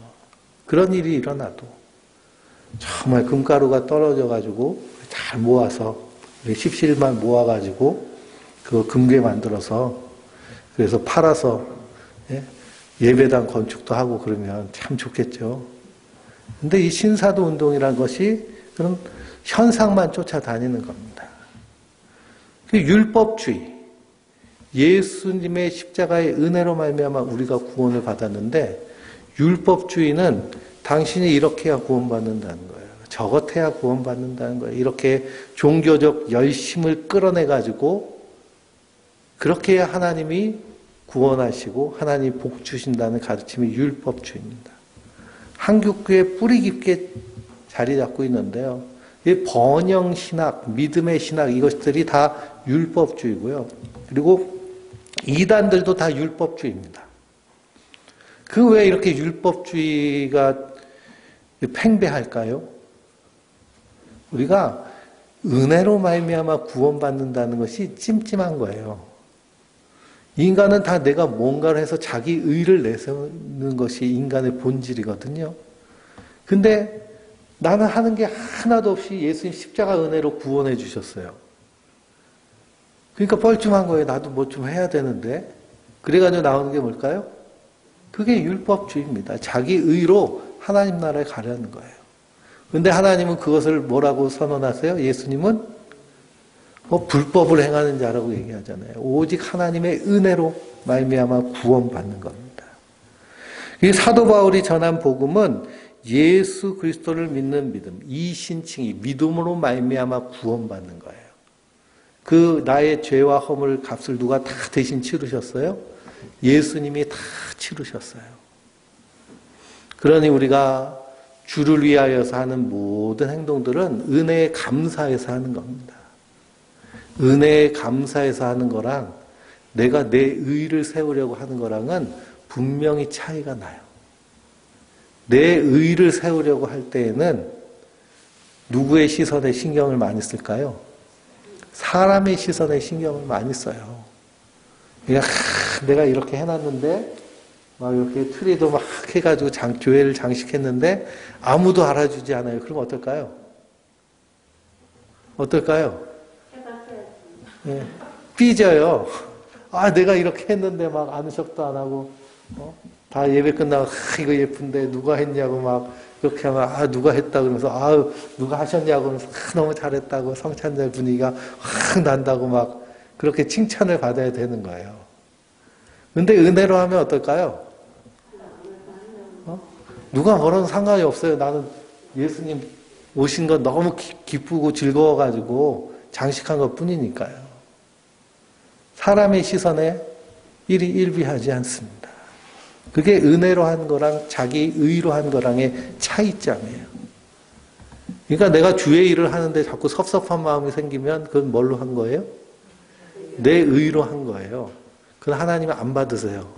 그런 일이 일어나도 정말 금가루가 떨어져가지고 잘 모아서 십실만 모아가지고 그거 금괴 만들어서 그래서 팔아서 예배당 건축도 하고 그러면 참 좋겠죠. 근데 이 신사도 운동이라는 것이 그런 현상만 쫓아다니는 겁니다. 율법주의, 예수님의 십자가의 은혜로 말미암아 우리가 구원을 받았는데 율법주의는 당신이 이렇게 해야 구원받는다는 거예요. 저것 해야 구원받는다는 거예요. 이렇게 종교적 열심을 끌어내가지고 그렇게 해야 하나님이 구원하시고 하나님이 복 주신다는 가르침이 율법주의입니다. 한국교회 뿌리 깊게 자리 잡고 있는데요. 이 번영신학, 믿음의 신학 이것들이 다 율법주의고요. 그리고 이단들도 다 율법주의입니다. 그 왜 이렇게 율법주의가 팽배할까요? 우리가 은혜로 말미암아 구원받는다는 것이 찜찜한 거예요. 인간은 다 내가 뭔가를 해서 자기 의를 내세우는 것이 인간의 본질이거든요. 근데 나는 하는 게 하나도 없이 예수님 십자가 은혜로 구원해 주셨어요. 그러니까 뻘쭘한 거예요. 나도 뭐 좀 해야 되는데. 그래가지고 나오는 게 뭘까요? 그게 율법주의입니다. 자기 의로 하나님 나라에 가려는 거예요. 근데 하나님은 그것을 뭐라고 선언하세요? 예수님은 불법을 행하는 자라고 얘기하잖아요. 오직 하나님의 은혜로 말미암아 구원받는 겁니다. 이 사도 바울이 전한 복음은 예수 그리스도를 믿는 믿음, 이 신칭이 믿음으로 말미암아 구원받는 거예요. 그 나의 죄와 허물 값을 누가 다 대신 치르셨어요? 예수님이 다 치르셨어요. 그러니 우리가 주를 위하여서 하는 모든 행동들은 은혜에 감사해서 하는 겁니다. 은혜에 감사해서 하는 거랑 내가 내 의를 세우려고 하는 거랑은 분명히 차이가 나요. 내 의를 세우려고 할 때에는 누구의 시선에 신경을 많이 쓸까요? 사람의 시선에 신경을 많이 써요. 그러니까 내가 이렇게 해놨는데 막 이렇게 트리도 막 해가지고 교회를 장식했는데 아무도 알아주지 않아요. 그럼 어떨까요? 어떨까요? 네. 삐져요. 아, 내가 이렇게 했는데 막 아는 척도 안 하고, 다 예배 끝나고, 이거 예쁜데 누가 했냐고 막, 이렇게 하면, 누가 했다 그러면서, 누가 하셨냐고 하면서, 너무 잘했다고 성찬절 분위기가 확 난다고 막, 그렇게 칭찬을 받아야 되는 거예요. 근데 은혜로 하면 어떨까요? 누가 뭐라도 상관이 없어요. 나는 예수님 오신 거 너무 기쁘고 즐거워가지고 장식한 것 뿐이니까요. 사람의 시선에 일이 일비하지 않습니다. 그게 은혜로 한 거랑 자기 의로 한 거랑의 차이점이에요. 그러니까 내가 주의 일을 하는데 자꾸 섭섭한 마음이 생기면 그건 뭘로 한 거예요? 내 의로 한 거예요. 그건 하나님은 안 받으세요.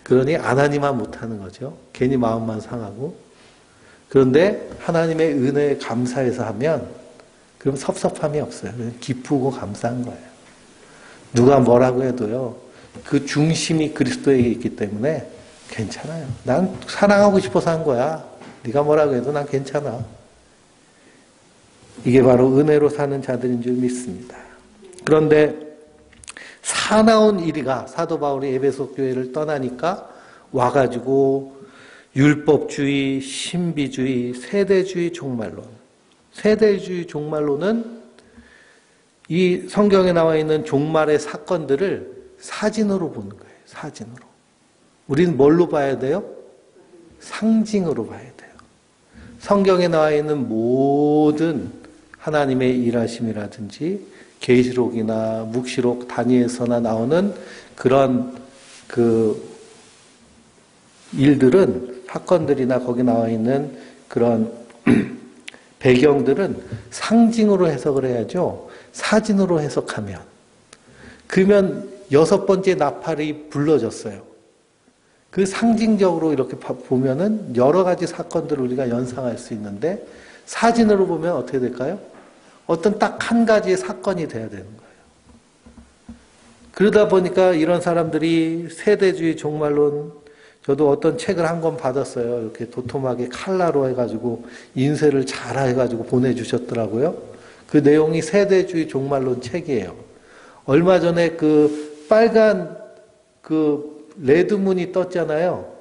그러니 안 하니만 못하는 거죠. 괜히 마음만 상하고. 그런데 하나님의 은혜에 감사해서 하면 그럼 섭섭함이 없어요. 기쁘고 감사한 거예요. 누가 뭐라고 해도요. 그 중심이 그리스도에 있기 때문에 괜찮아요. 난 사랑하고 싶어서 한 거야. 네가 뭐라고 해도 난 괜찮아. 이게 바로 은혜로 사는 자들인 줄 믿습니다. 그런데 사나운 이리가 사도 바울이 에베소 교회를 떠나니까 와가지고 율법주의, 신비주의, 세대주의 종말론. 세대주의 종말론은 이 성경에 나와 있는 종말의 사건들을 사진으로 보는 거예요. 사진으로. 우리는 뭘로 봐야 돼요? 상징으로 봐야 돼요. 성경에 나와 있는 모든 하나님의 일하심이라든지 계시록이나 묵시록, 다니엘서나 나오는 그런 일들은 사건들이나 거기 나와 있는 그런 배경들은 상징으로 해석을 해야죠. 사진으로 해석하면 그러면 6번째 나팔이 불러졌어요. 그 상징적으로 이렇게 보면은 여러 가지 사건들을 우리가 연상할 수 있는데 사진으로 보면 어떻게 될까요? 어떤 딱 한 가지의 사건이 돼야 되는 거예요. 그러다 보니까 이런 사람들이 세대주의 종말론, 저도 어떤 책을 한 권 받았어요. 이렇게 도톰하게 칼라로 해가지고 인쇄를 잘 해가지고 보내주셨더라고요. 그 내용이 세대주의 종말론 책이에요. 얼마 전에 그 빨간 그 레드문이 떴잖아요.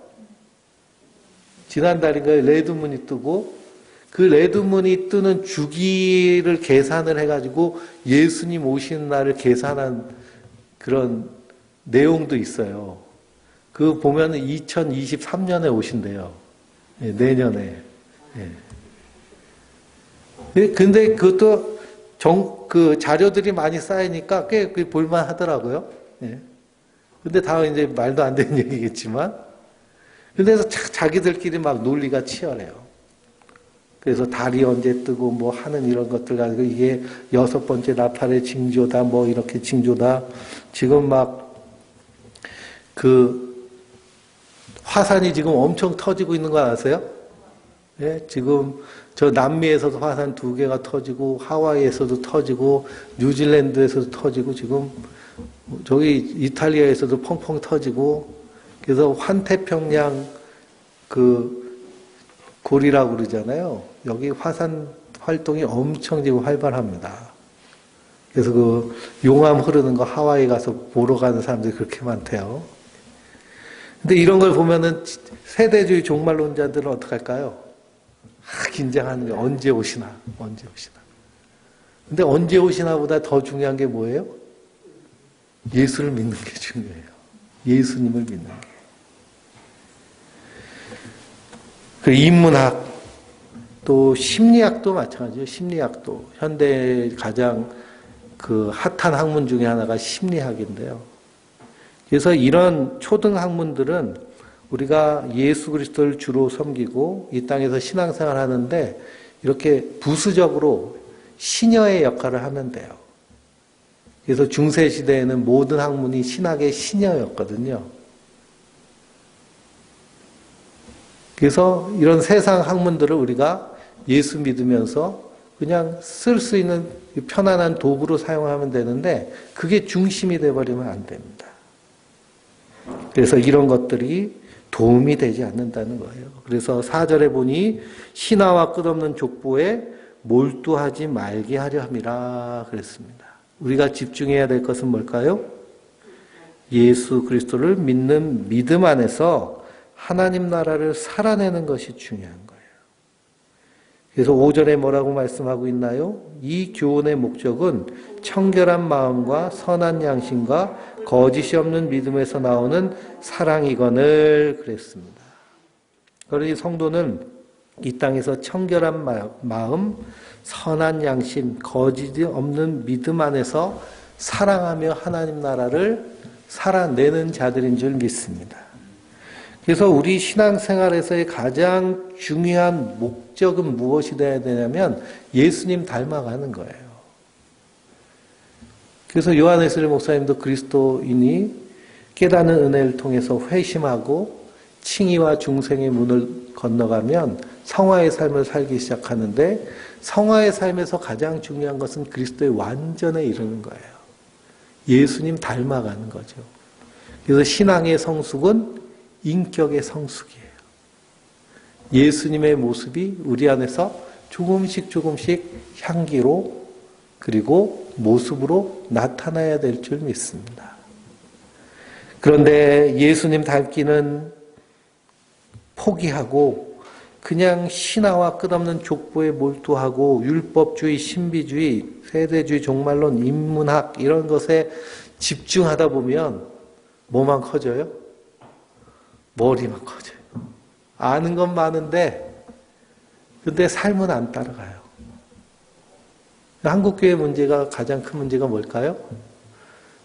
지난달인가요? 레드문이 뜨고 그 레드문이 뜨는 주기를 계산을 해가지고 예수님 오시는 날을 계산한 그런 내용도 있어요. 그 보면은 2023년에 오신대요. 예, 내년에. 예. 근데 그것도 그 자료들이 많이 쌓이니까 꽤 볼만 하더라고요. 예. 근데 다 이제 말도 안 되는 얘기겠지만. 그래서 자기들끼리 막 논리가 치열해요. 그래서 달이 언제 뜨고 뭐 하는 이런 것들 가지고 이게 6번째 나팔의 징조다 뭐 이렇게 징조다. 지금 막 그 화산이 지금 엄청 터지고 있는 거 아세요? 예, 지금 저 남미에서도 화산 2개가 터지고 하와이에서도 터지고 뉴질랜드에서도 터지고 지금 저기 이탈리아에서도 펑펑 터지고 그래서 환태평양 그 골이라고 그러잖아요. 여기 화산 활동이 엄청 지금 활발합니다. 그래서 그 용암 흐르는 거 하와이 가서 보러 가는 사람들이 그렇게 많대요. 근데 이런 걸 보면은 세대주의 종말론자들은 어떡할까요? 긴장하는 게 언제 오시나. 근데 언제 오시나 보다 더 중요한 게 뭐예요? 예수를 믿는 게 중요해요. 예수님을 믿는 게. 그 인문학, 또 심리학도 마찬가지예요. 심리학도. 현대 가장 그 핫한 학문 중에 하나가 심리학인데요. 그래서 이런 초등 학문들은 우리가 예수 그리스도를 주로 섬기고 이 땅에서 신앙생활 하는데 이렇게 부수적으로 시녀의 역할을 하면 돼요. 그래서 중세시대에는 모든 학문이 신학의 시녀였거든요. 그래서 이런 세상 학문들을 우리가 예수 믿으면서 그냥 쓸 수 있는 편안한 도구로 사용하면 되는데 그게 중심이 돼버리면 안 됩니다. 그래서 이런 것들이 도움이 되지 않는다는 거예요. 그래서 4절에 보니 신하와 끝없는 족보에 몰두하지 말게 하려 함이라 그랬습니다. 우리가 집중해야 될 것은 뭘까요? 예수 그리스도를 믿는 믿음 안에서 하나님 나라를 살아내는 것이 중요한 거예요. 그래서 5절에 뭐라고 말씀하고 있나요? 이 교훈의 목적은 청결한 마음과 선한 양심과 거짓이 없는 믿음에서 나오는 사랑이거늘 그랬습니다. 그러니 성도는 이 땅에서 청결한 마음, 선한 양심, 거짓이 없는 믿음 안에서 사랑하며 하나님 나라를 살아내는 자들인 줄 믿습니다. 그래서 우리 신앙생활에서의 가장 중요한 목적은 무엇이 되어야 되냐면 예수님 닮아가는 거예요. 그래서 요한에스겔 목사님도 그리스도인이 깨닫는 은혜를 통해서 회심하고 칭의와 중생의 문을 건너가면 성화의 삶을 살기 시작하는데 성화의 삶에서 가장 중요한 것은 그리스도의 완전에 이르는 거예요. 예수님 닮아가는 거죠. 그래서 신앙의 성숙은 인격의 성숙이에요. 예수님의 모습이 우리 안에서 조금씩 향기로 그리고 모습으로 나타나야 될 줄 믿습니다. 그런데 예수님 닮기는 포기하고 그냥 신화와 끝없는 족보에 몰두하고 율법주의, 신비주의, 세대주의, 종말론, 인문학 이런 것에 집중하다 보면 뭐만 커져요? 머리만 커져요. 아는 건 많은데 근데 삶은 안 따라가요. 한국교회 문제가 가장 큰 문제가 뭘까요?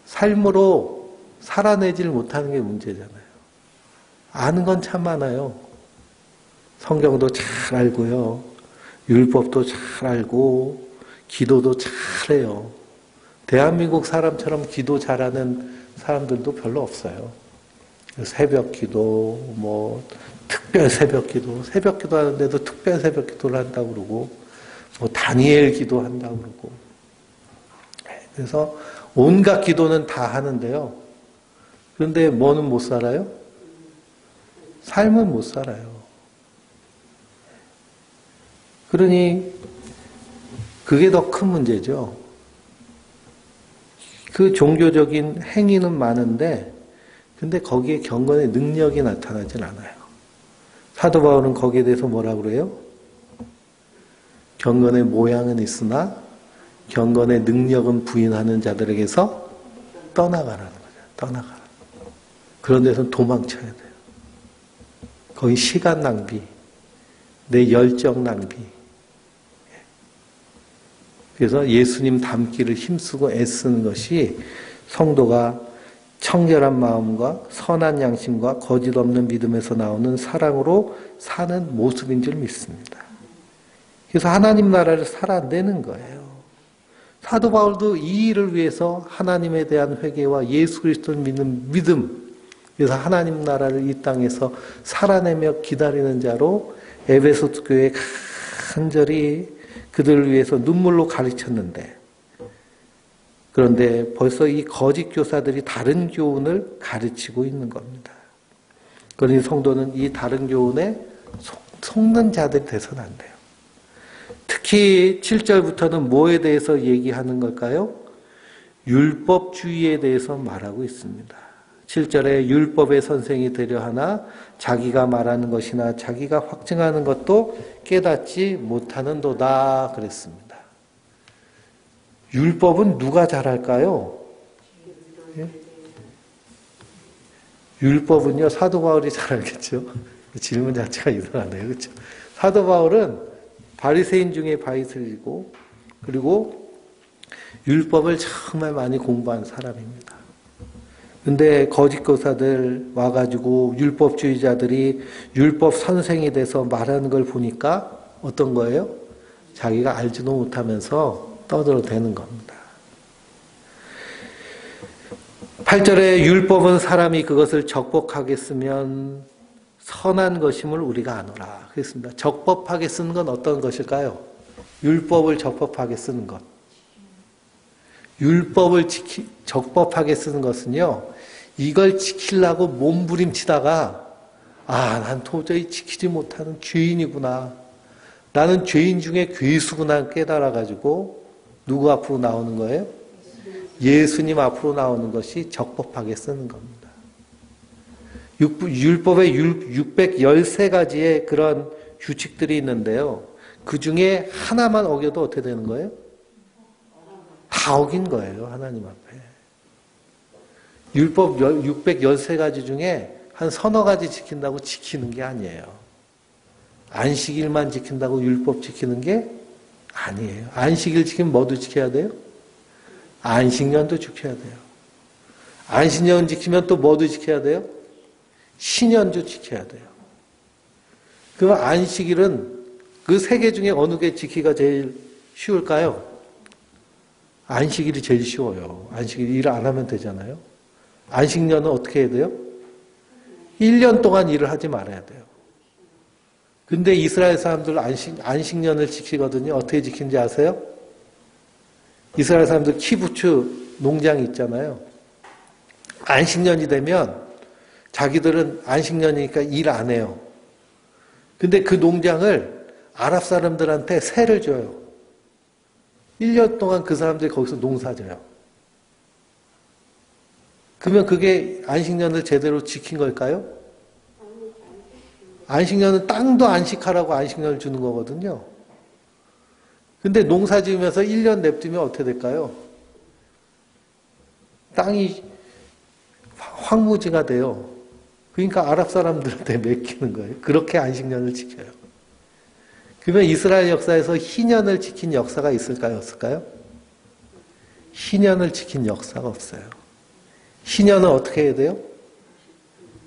삶으로 살아내지를 못하는 게 문제잖아요. 아는 건 참 많아요. 성경도 잘 알고요. 율법도 잘 알고 기도도 잘해요. 대한민국 사람처럼 기도 잘하는 사람들도 별로 없어요. 새벽 기도, 특별 새벽 기도 하는데도 특별 새벽 기도를 한다고 그러고, 다니엘 기도 한다고 그러고. 그래서 온갖 기도는 다 하는데요. 그런데 뭐는 못 살아요? 삶은 못 살아요. 그러니 그게 더 큰 문제죠. 그 종교적인 행위는 많은데 근데 거기에 경건의 능력이 나타나진 않아요. 사도 바울은 거기에 대해서 뭐라고 그래요? 경건의 모양은 있으나 경건의 능력은 부인하는 자들에게서 떠나가라는 거죠. 떠나가라. 그런 데서는 도망쳐야 돼요. 거의 시간 낭비, 내 열정 낭비. 그래서 예수님 닮기를 힘쓰고 애쓰는 것이 성도가 청결한 마음과 선한 양심과 거짓 없는 믿음에서 나오는 사랑으로 사는 모습인 줄 믿습니다. 그래서 하나님 나라를 살아내는 거예요. 사도 바울도 이 일을 위해서 하나님에 대한 회개와 예수 그리스도를 믿는 믿음, 그래서 하나님 나라를 이 땅에서 살아내며 기다리는 자로 에베소 교회에 간절히 그들을 위해서 눈물로 가르쳤는데, 그런데 벌써 이 거짓 교사들이 다른 교훈을 가르치고 있는 겁니다. 그러니 성도는 이 다른 교훈에 속는 자들이 돼서는 안 돼요. 특히 7절부터는 뭐에 대해서 얘기하는 걸까요? 율법주의에 대해서 말하고 있습니다. 7절에 율법의 선생이 되려 하나 자기가 말하는 것이나 자기가 확증하는 것도 깨닫지 못하는도다 그랬습니다. 율법은 누가 잘할까요? 예? 율법은요, 사도 바울이 잘알겠죠. 질문 자체가 이상하네요. 그렇죠? 사도 바울은 바리새인 중에 바리새인이고, 그리고 율법을 정말 많이 공부한 사람입니다. 근데 거짓 교사들 와가지고 율법주의자들이 율법 선생이 돼서 말하는 걸 보니까 어떤 거예요? 자기가 알지도 못하면서 떠들어대는 겁니다. 8절에 율법은 사람이 그것을 적법하게 쓰면 선한 것임을 우리가 아노라 그랬습니다. 적법하게 쓰는 건 어떤 것일까요? 율법을 적법하게 쓰는 것. 율법을 적법하게 쓰는 것은요, 이걸 지키려고 몸부림치다가 난 도저히 지키지 못하는 죄인이구나. 나는 죄인 중에 괴수구나 깨달아가지고 누구 앞으로 나오는 거예요? 예수님 앞으로 나오는 것이 적법하게 쓰는 겁니다. 율법에 613가지의 그런 규칙들이 있는데요. 그 중에 하나만 어겨도 어떻게 되는 거예요? 다 어긴 거예요, 하나님 앞에. 율법 613가지 중에 한 서너 가지 지킨다고 지키는 게 아니에요. 안식일만 지킨다고 율법 지키는 게 아니에요. 안식일 지키면 뭐도 지켜야 돼요? 안식년도 지켜야 돼요. 안식년 지키면 또 뭐도 지켜야 돼요? 신년도 지켜야 돼요. 그럼 안식일은 그 세 개 중에 어느 게 지키기가 제일 쉬울까요? 안식일이 제일 쉬워요. 안식일 일 안 하면 되잖아요. 안식년은 어떻게 해야 돼요? 1년 동안 일을 하지 말아야 돼요. 근데 이스라엘 사람들 안식년을 지키거든요. 어떻게 지키는지 아세요? 이스라엘 사람들 키부츠 농장이 있잖아요. 안식년이 되면 자기들은 안식년이니까 일 안 해요. 근데 그 농장을 아랍 사람들한테 세를 줘요. 1년 동안 그 사람들이 거기서 농사져요. 그러면 그게 안식년을 제대로 지킨 걸까요? 안식년은 땅도 안식하라고 안식년을 주는 거거든요. 근데 농사 지으면서 1년 냅두면 어떻게 될까요? 땅이 황무지가 돼요. 그러니까 아랍 사람들한테 맡기는 거예요. 그렇게 안식년을 지켜요. 그러면 이스라엘 역사에서 희년을 지킨 역사가 있을까요? 없을까요? 희년을 지킨 역사가 없어요. 희년은 어떻게 해야 돼요?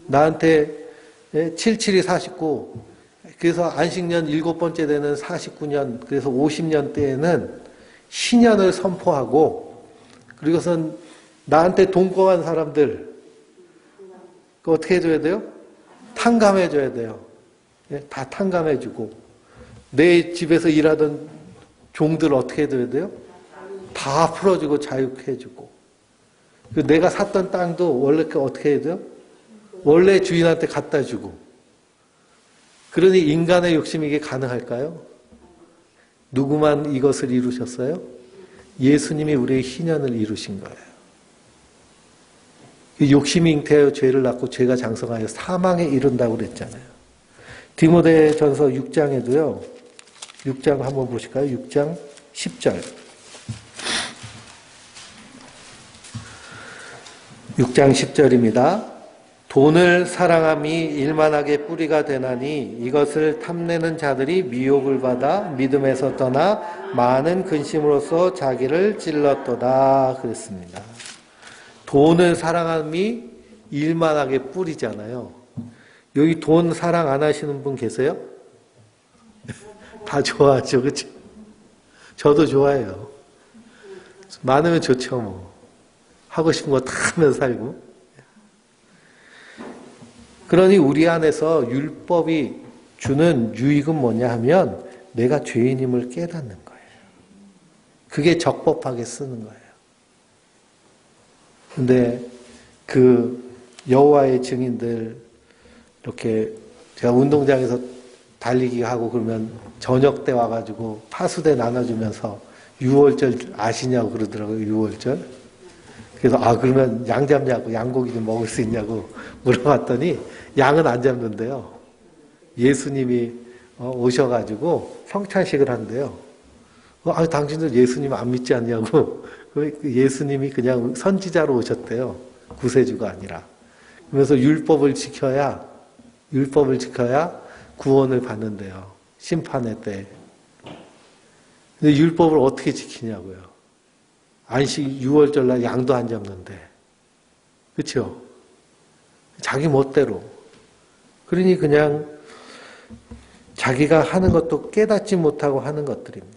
나한테 77이 49, 그래서 안식년 7번째 되는 49년, 그래서 50년 때에는 희년을 선포하고, 그리고선 나한테 동거한 사람들, 어떻게 해줘야 돼요? 탕감해줘야 돼요. 다 탕감해주고, 내 집에서 일하던 종들 어떻게 해줘야 돼요? 다 풀어주고 자유케 해주고, 내가 샀던 땅도 원래 어떻게 해야 돼요? 원래 주인한테 갖다 주고. 그러니 인간의 욕심이 이게 가능할까요? 누구만 이것을 이루셨어요? 예수님이 우리의 희년을 이루신 거예요. 욕심이 잉태하여 죄를 낳고 죄가 장성하여 사망에 이른다고 그랬잖아요. 디모데전서 6장에도요. 6장 한번 보실까요? 6장 10절. 6장 10절입니다. 돈을 사랑함이 일만하게 뿌리가 되나니 이것을 탐내는 자들이 미혹을 받아 믿음에서 떠나 많은 근심으로써 자기를 찔렀도다 그랬습니다. 돈을 사랑함이 일만하게 뿌리잖아요. 여기 돈 사랑 안 하시는 분 계세요? 다 좋아하죠, 그렇죠? 저도 좋아해요. 많으면 좋죠, 뭐. 하고 싶은 거 다 하면 살고. 그러니 우리 안에서 율법이 주는 유익은 뭐냐 하면 내가 죄인임을 깨닫는 거예요. 그게 적법하게 쓰는 거예요. 근데 그 여호와의 증인들 이렇게 제가 운동장에서 달리기 하고 그러면 저녁 때 와가지고 파수대 나눠주면서 유월절 아시냐고 그러더라고요. 유월절. 그래서 그러면 양 잡냐고 양고기 좀 먹을 수 있냐고 물어봤더니 양은 안 잡는데요. 예수님이 오셔가지고 성찬식을 한대요. 당신들 예수님 안 믿지 않냐고. 예수님이 그냥 선지자로 오셨대요. 구세주가 아니라. 그래서 율법을 지켜야 구원을 받는데요. 심판의 때. 근데 율법을 어떻게 지키냐고요. 안식 6월절날 양도 안 잡는데. 그렇죠? 자기 멋대로. 그러니 그냥 자기가 하는 것도 깨닫지 못하고 하는 것들입니다.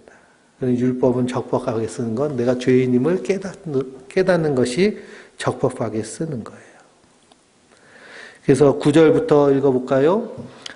율법은 적법하게 쓰는 건 내가 죄인임을 깨닫는 것이 적법하게 쓰는 거예요. 그래서 9절부터 읽어볼까요?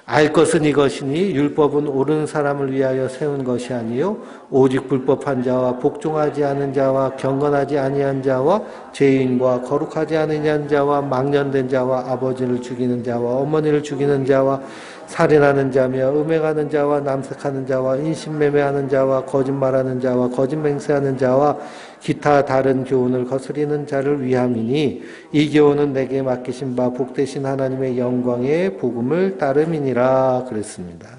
알 것은 이것이니 율법은 옳은 사람을 위하여 세운 것이 아니요 오직 불법한 자와 복종하지 않은 자와 경건하지 아니한 자와 죄인과 거룩하지 않은 자와 망년된 자와 아버지를 죽이는 자와 어머니를 죽이는 자와 살인하는 자며 음행하는 자와 남색하는 자와 인신매매하는 자와 거짓말하는 자와 거짓맹세하는 자와 기타 다른 교훈을 거스리는 자를 위함이니 이 교훈은 내게 맡기신 바 복되신 하나님의 영광의 복음을 따름이니라 그랬습니다.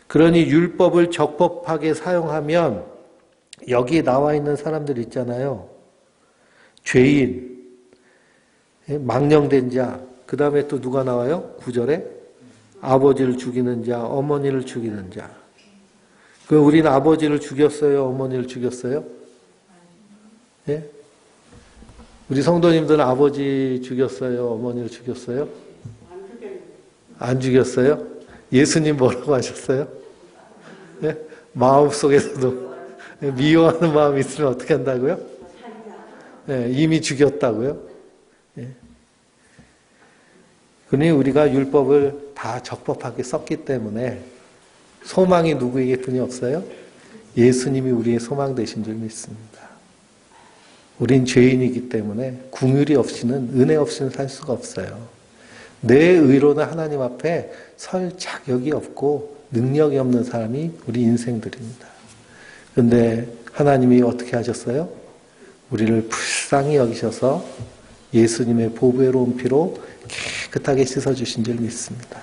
그러니 율법을 적법하게 사용하면 여기에 나와 있는 사람들 있잖아요. 죄인, 망령된 자, 그 다음에 또 누가 나와요? 9절에 아버지를 죽이는 자, 어머니를 죽이는 자. 그 우리는 아버지를 죽였어요? 어머니를 죽였어요? 예? 우리 성도님들은 아버지 죽였어요? 어머니를 죽였어요? 안 죽였어요? 예수님 뭐라고 하셨어요? 예? 마음속에서도 미워하는 마음이 있으면 어떻게 한다고요? 예, 이미 죽였다고요? 예. 그러니 우리가 율법을 다 적법하게 썼기 때문에 소망이 누구에게뿐이 없어요? 예수님이 우리의 소망 되신 줄 믿습니다. 우린 죄인이기 때문에 긍휼이 없이는, 은혜 없이는 살 수가 없어요. 내 의로는 하나님 앞에 설 자격이 없고 능력이 없는 사람이 우리 인생들입니다. 그런데 하나님이 어떻게 하셨어요? 우리를 불쌍히 여기셔서 예수님의 보배로운 피로 깨끗하게 씻어주신 줄 믿습니다.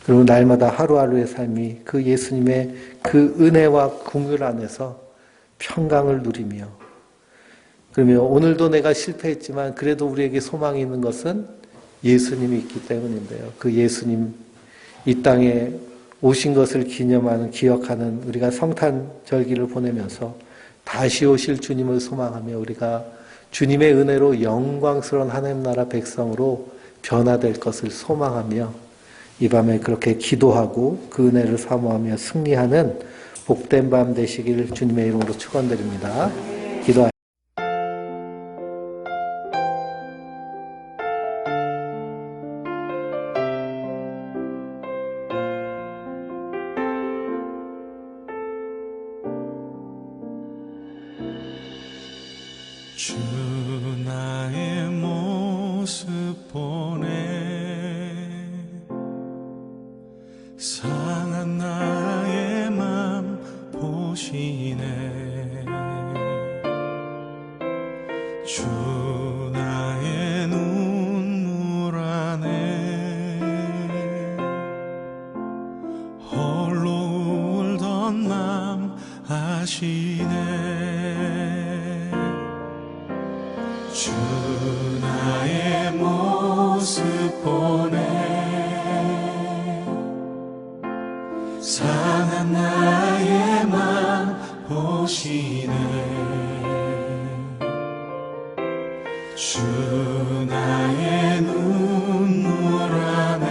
그리고 날마다 하루하루의 삶이 그 예수님의 그 은혜와 긍휼 안에서 평강을 누리며, 그러면 오늘도 내가 실패했지만 그래도 우리에게 소망이 있는 것은 예수님이 있기 때문인데요. 그 예수님 이 땅에 오신 것을 기념하는, 기억하는 우리가 성탄절기를 보내면서 다시 오실 주님을 소망하며 우리가 주님의 은혜로 영광스러운 하나님 나라 백성으로 변화될 것을 소망하며 이 밤에 그렇게 기도하고 그 은혜를 사모하며 승리하는 복된 밤 되시길 주님의 이름으로 축원드립니다. 기도하십시다. 주 나의 모습 보네 상한 나의 맘 보시네 주 나의 눈물 안에 홀로 울던 맘 아시네 주 나의 모습 보네 상한 나의 맘 보시네 주 나의 눈물 안에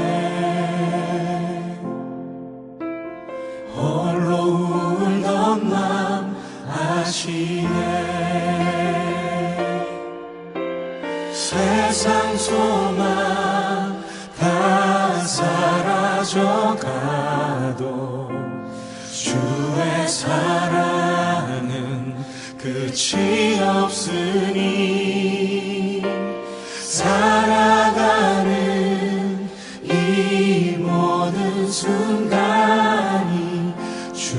홀로 울던 맘 아시네 세상 소망 다 사라져가도 주의 사랑은 끝이 없으니 살아가는 이 모든 순간이 주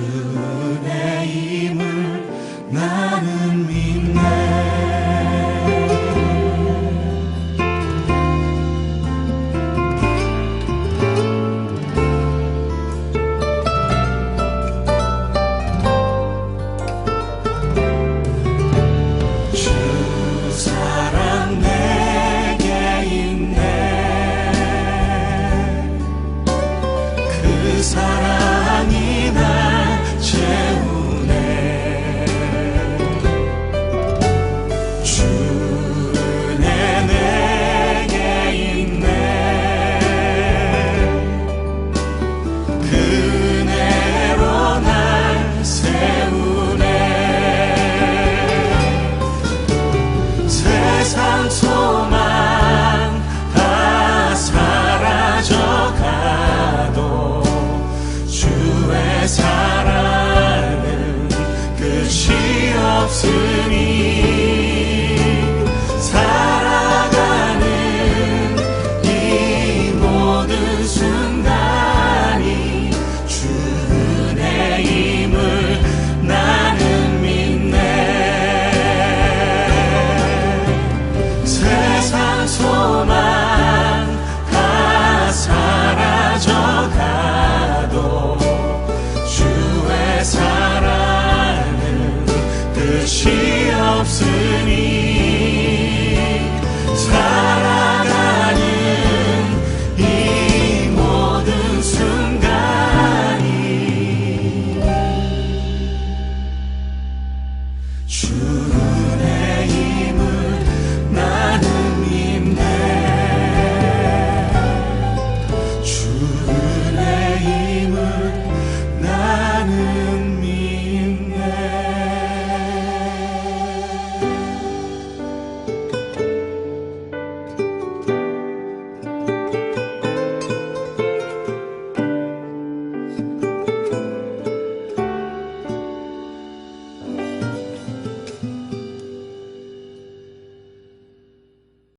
은혜임을 나는 믿네 사랑이 날 채우네 끝이 없으니 살아가는 이 모든 순간이 주